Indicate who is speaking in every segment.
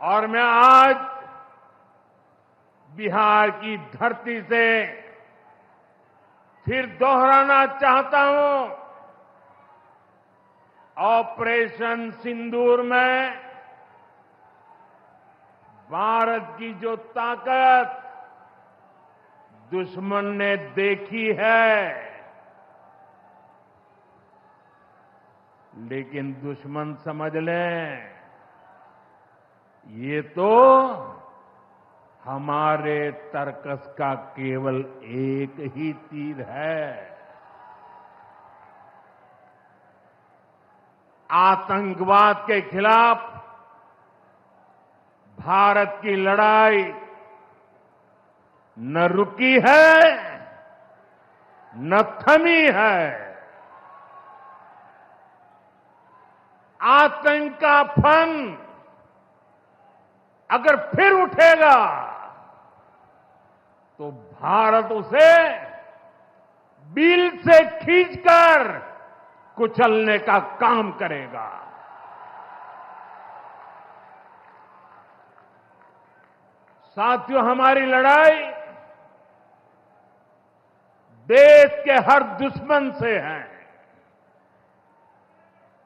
Speaker 1: और मैं आज बिहार की धरती से फिर दोहराना चाहता हूं, ऑपरेशन सिंदूर में भारत की जो ताकत दुश्मन ने देखी है, लेकिन दुश्मन समझ लें ये तो हमारे तर्कस का केवल एक ही तीर है। आतंकवाद के खिलाफ भारत की लड़ाई न रुकी है न थमी है। आतंक का फन अगर फिर उठेगा तो भारत उसे बिल से खींचकर कुचलने का काम करेगा। साथियों, हमारी लड़ाई देश के हर दुश्मन से है,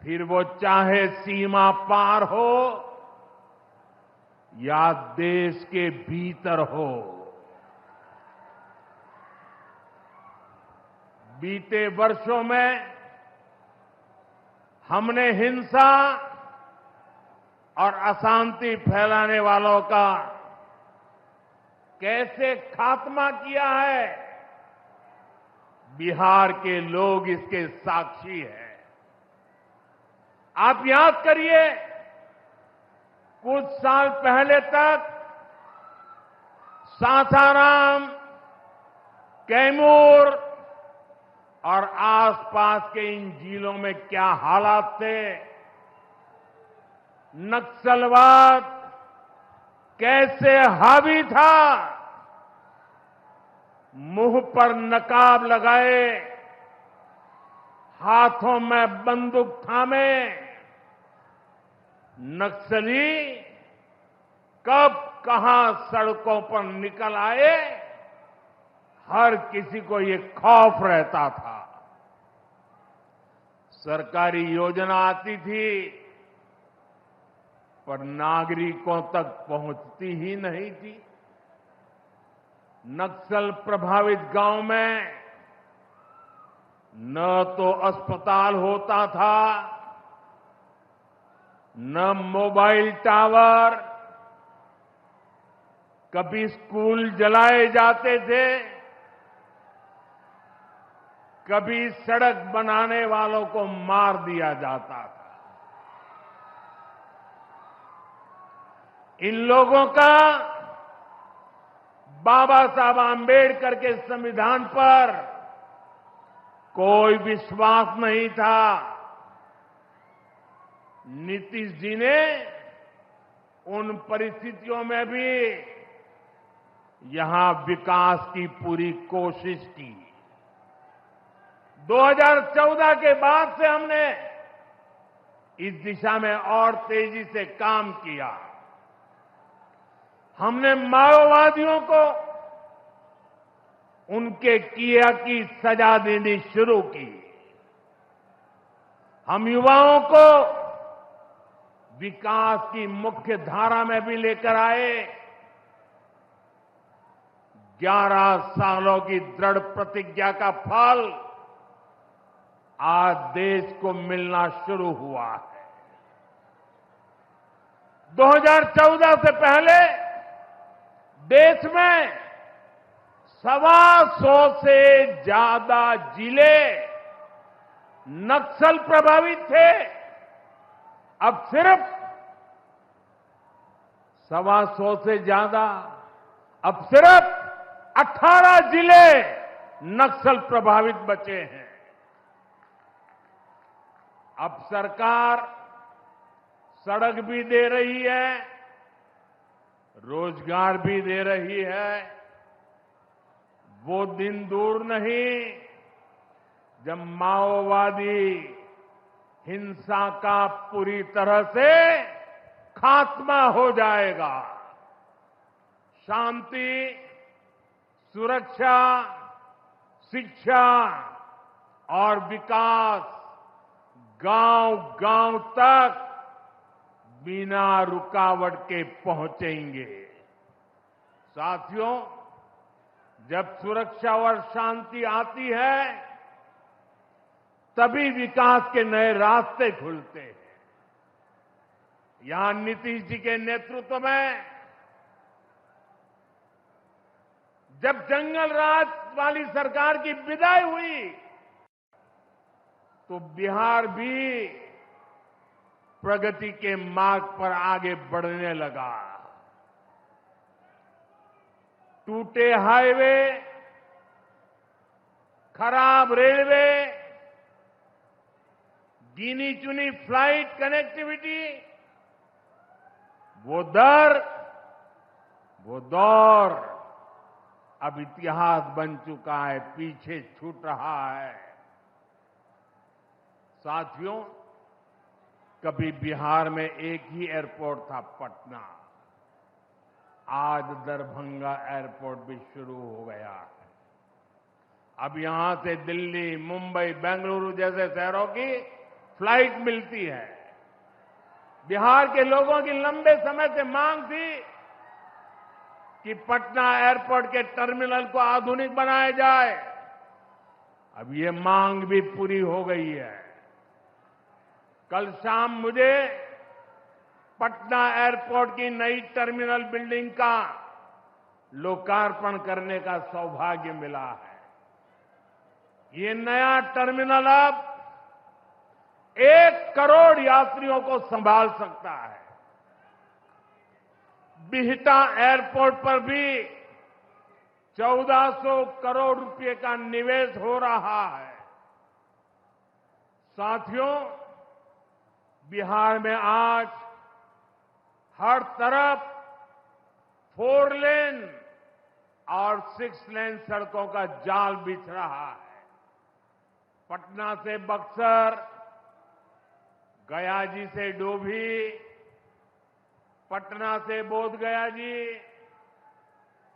Speaker 1: फिर वो चाहे सीमा पार हो या देश के भीतर हो। बीते वर्षों में हमने हिंसा और अशांति फैलाने वालों का कैसे खात्मा किया है, बिहार के लोग इसके साक्षी हैं। आप याद करिए, कुछ साल पहले तक सासाराम, कैमूर और आसपास के इन जिलों में क्या हालात थे। नक्सलवाद कैसे हावी था, मुंह पर नकाब लगाए, हाथों में बंदूक थामे नक्सली कब कहां सड़कों पर निकल आए, हर किसी को ये खौफ रहता था। सरकारी योजना आती थी पर नागरिकों तक पहुंचती ही नहीं थी। नक्सल प्रभावित गांव में न तो अस्पताल होता था, न मोबाइल टावर, कभी स्कूल जलाए जाते थे, कभी सड़क बनाने वालों को मार दिया जाता था। इन लोगों का बाबा साहब आंबेडकर के संविधान पर कोई विश्वास नहीं था। नीतीश जी ने उन परिस्थितियों में भी यहां विकास की पूरी कोशिश की। 2014 के बाद से हमने इस दिशा में और तेजी से काम किया। हमने माओवादियों को उनके किया की सजा देनी शुरू की। हम युवाओं को विकास की मुख्य धारा में भी लेकर आए। 11 सालों की दृढ़ प्रतिज्ञा का फल आज देश को मिलना शुरू हुआ है। 2014 से पहले देश में 125 से ज्यादा जिले नक्सल प्रभावित थे। अब सिर्फ 125 से ज्यादा, अब सिर्फ 18 जिले नक्सल प्रभावित बचे हैं। अब सरकार सड़क भी दे रही है, रोजगार भी दे रही है। वो दिन दूर नहीं जब माओवादी हिंसा का पूरी तरह से खात्मा हो जाएगा। शांति, सुरक्षा, शिक्षा और विकास गांव-गांव तक बिना रुकावट के पहुंचेंगे। साथियों, जब सुरक्षा और शांति आती है, तभी विकास के नए रास्ते खुलते हैं। यहां नीतीश जी के नेतृत्व में जब जंगल राज वाली सरकार की विदाई हुई, तो बिहार भी प्रगति के मार्ग पर आगे बढ़ने लगा। टूटे हाईवे, खराब रेलवे, गिनी चुनी फ्लाइट कनेक्टिविटी, वो दौर अब इतिहास बन चुका है, पीछे छूट रहा है। साथियों, कभी बिहार में एक ही एयरपोर्ट था, पटना। आज दरभंगा एयरपोर्ट भी शुरू हो गया है। अब यहां से दिल्ली, मुंबई, बेंगलुरु जैसे शहरों की फ्लाइट मिलती है। बिहार के लोगों की लंबे समय से मांग थी कि पटना एयरपोर्ट के टर्मिनल को आधुनिक बनाया जाए। अब ये मांग भी पूरी हो गई है। कल शाम मुझे पटना एयरपोर्ट की नई टर्मिनल बिल्डिंग का लोकार्पण करने का सौभाग्य मिला है। ये नया टर्मिनल अब 1 करोड़ यात्रियों को संभाल सकता है। बिहटा एयरपोर्ट पर भी 1400 करोड़ रुपए का निवेश हो रहा है। साथियों, बिहार में आज हर तरफ 4 लेन और 6 लेन सड़कों का जाल बिछ रहा है। पटना से बक्सर, गया जी से डोभी, पटना से बोधगया जी,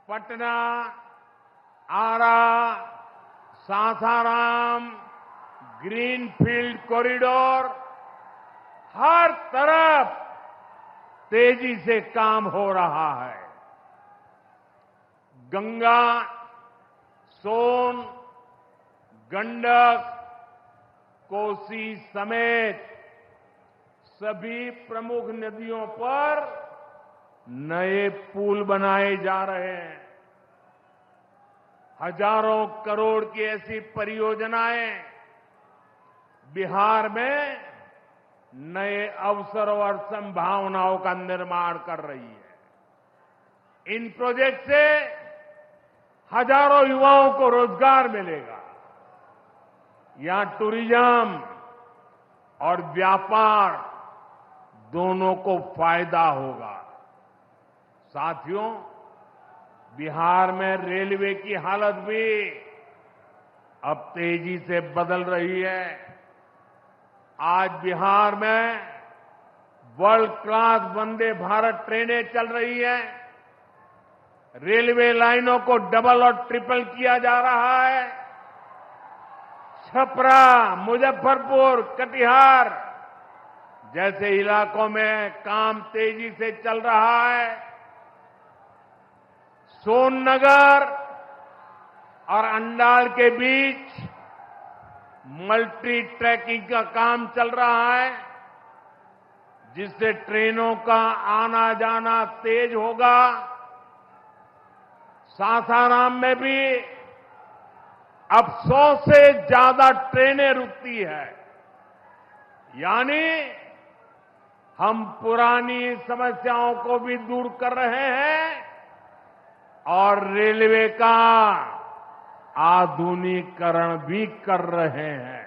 Speaker 1: पटना, आरा, सासाराम, ग्रीनफील्ड कॉरिडोर, हर तरफ तेजी से काम हो रहा है। गंगा, सोन, गंडक, कोसी समेत सभी प्रमुख नदियों पर नए पुल बनाए जा रहे हैं। हजारों करोड़ की ऐसी परियोजनाएं बिहार में नए अवसरों और संभावनाओं का निर्माण कर रही है। इन प्रोजेक्ट से हजारों युवाओं को रोजगार मिलेगा। यहां टूरिज्म और व्यापार दोनों को फायदा होगा। साथियों, बिहार में रेलवे की हालत भी अब तेजी से बदल रही है। आज बिहार में वर्ल्ड क्लास वंदे भारत ट्रेनें चल रही हैं। रेलवे लाइनों को डबल और ट्रिपल किया जा रहा है। छपरा, मुजफ्फरपुर, कटिहार जैसे इलाकों में काम तेजी से चल रहा है। सोननगर और अंडाल के बीच मल्टी ट्रैकिंग का काम चल रहा है, जिससे ट्रेनों का आना जाना तेज होगा। सासाराम में भी अब 100 से ज्यादा ट्रेनें रुकती है। यानी हम पुरानी समस्याओं को भी दूर कर रहे हैं और रेलवे का आधुनिकीकरण भी कर रहे हैं।